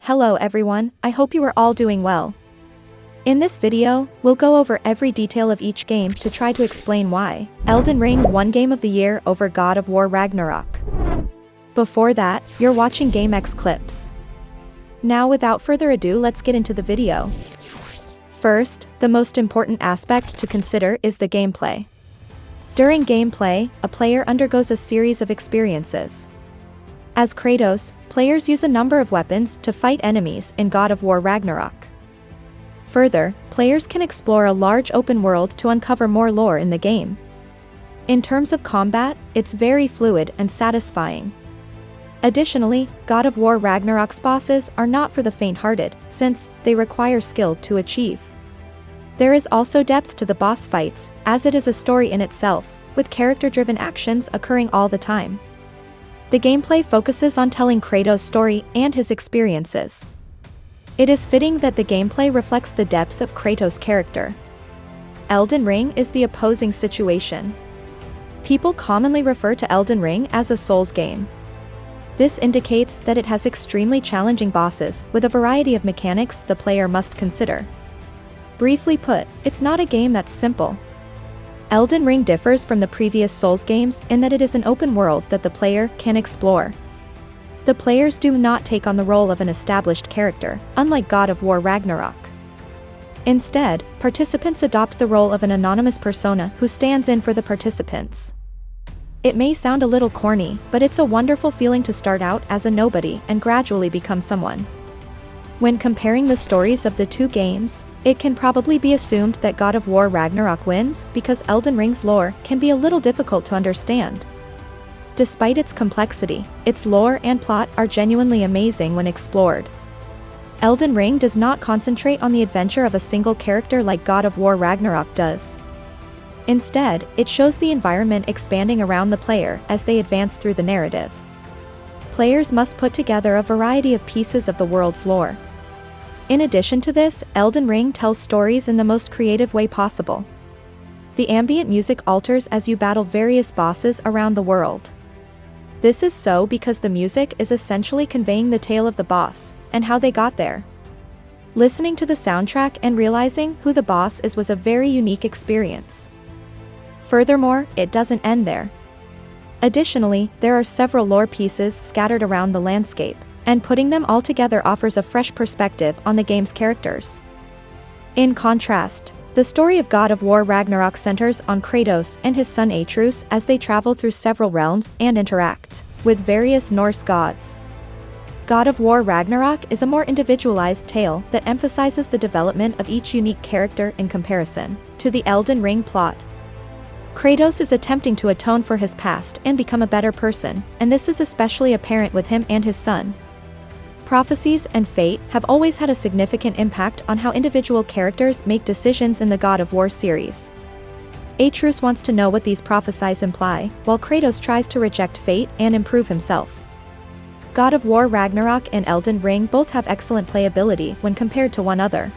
Hello everyone, I hope you are all doing well. In this video, we'll go over every detail of each game to try to explain why Elden Ring won Game of the Year over God of War Ragnarok. Before that, you're watching GameX Clips. Now without further ado, let's get into the video. First, the most important aspect to consider is the gameplay. During gameplay, a player undergoes a series of experiences. As Kratos, players use a number of weapons to fight enemies in God of War Ragnarok. Further, players can explore a large open world to uncover more lore in the game. In terms of combat, it's very fluid and satisfying. Additionally, God of War Ragnarok's bosses are not for the faint-hearted, since they require skill to achieve. There is also depth to the boss fights, as it is a story in itself, with character-driven actions occurring all the time. The gameplay focuses on telling Kratos' story and his experiences. It is fitting that the gameplay reflects the depth of Kratos' character. Elden Ring is the opposing situation. People commonly refer to Elden Ring as a Souls game. This indicates that it has extremely challenging bosses with a variety of mechanics the player must consider. Briefly put, it's not a game that's simple. Elden Ring differs from the previous Souls games in that it is an open world that the player can explore. The players do not take on the role of an established character, unlike God of War Ragnarok. Instead, participants adopt the role of an anonymous persona who stands in for the participants. It may sound a little corny, but it's a wonderful feeling to start out as a nobody and gradually become someone. When comparing the stories of the two games, it can probably be assumed that God of War Ragnarok wins because Elden Ring's lore can be a little difficult to understand. Despite its complexity, its lore and plot are genuinely amazing when explored. Elden Ring does not concentrate on the adventure of a single character like God of War Ragnarok does. Instead, it shows the environment expanding around the player as they advance through the narrative. Players must put together a variety of pieces of the world's lore. In addition to this, Elden Ring tells stories in the most creative way possible. The ambient music alters as you battle various bosses around the world. This is so because the music is essentially conveying the tale of the boss, and how they got there. Listening to the soundtrack and realizing who the boss is was a very unique experience. Furthermore, it doesn't end there. Additionally, there are several lore pieces scattered around the landscape, and putting them all together offers a fresh perspective on the game's characters. In contrast, the story of God of War Ragnarok centers on Kratos and his son Atreus as they travel through several realms and interact with various Norse gods. God of War Ragnarok is a more individualized tale that emphasizes the development of each unique character in comparison to the Elden Ring plot. Kratos is attempting to atone for his past and become a better person, and this is especially apparent with him and his son. Prophecies and fate have always had a significant impact on how individual characters make decisions in the God of War series. Atreus wants to know what these prophecies imply, while Kratos tries to reject fate and improve himself. God of War Ragnarok and Elden Ring both have excellent playability when compared to one another.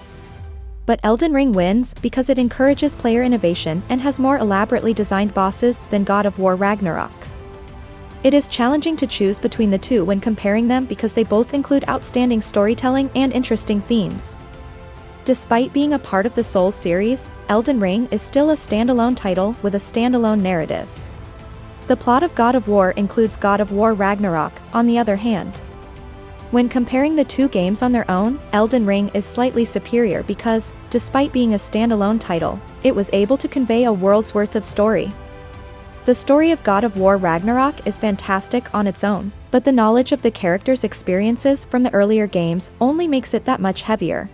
But Elden Ring wins because it encourages player innovation and has more elaborately designed bosses than God of War Ragnarok. It is challenging to choose between the two when comparing them because they both include outstanding storytelling and interesting themes. Despite being a part of the Souls series, Elden Ring is still a standalone title with a standalone narrative. The plot of God of War includes God of War Ragnarok, on the other hand. When comparing the two games on their own, Elden Ring is slightly superior because, despite being a standalone title, it was able to convey a world's worth of story. The story of God of War Ragnarok is fantastic on its own, but the knowledge of the characters' experiences from the earlier games only makes it that much heavier.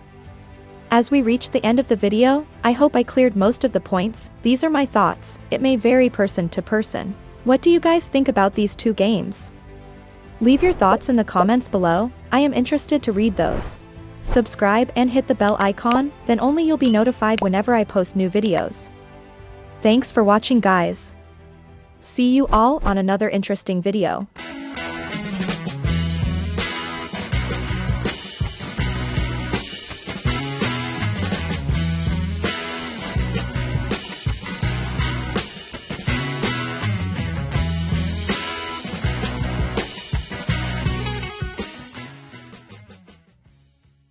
As we reach the end of the video, I hope I cleared most of the points. These are my thoughts. It may vary person to person. What do you guys think about these two games? Leave your thoughts in the comments below. I am interested to read those. Subscribe and hit the bell icon, then only you'll be notified whenever I post new videos. Thanks for watching, guys. See you all on another interesting video.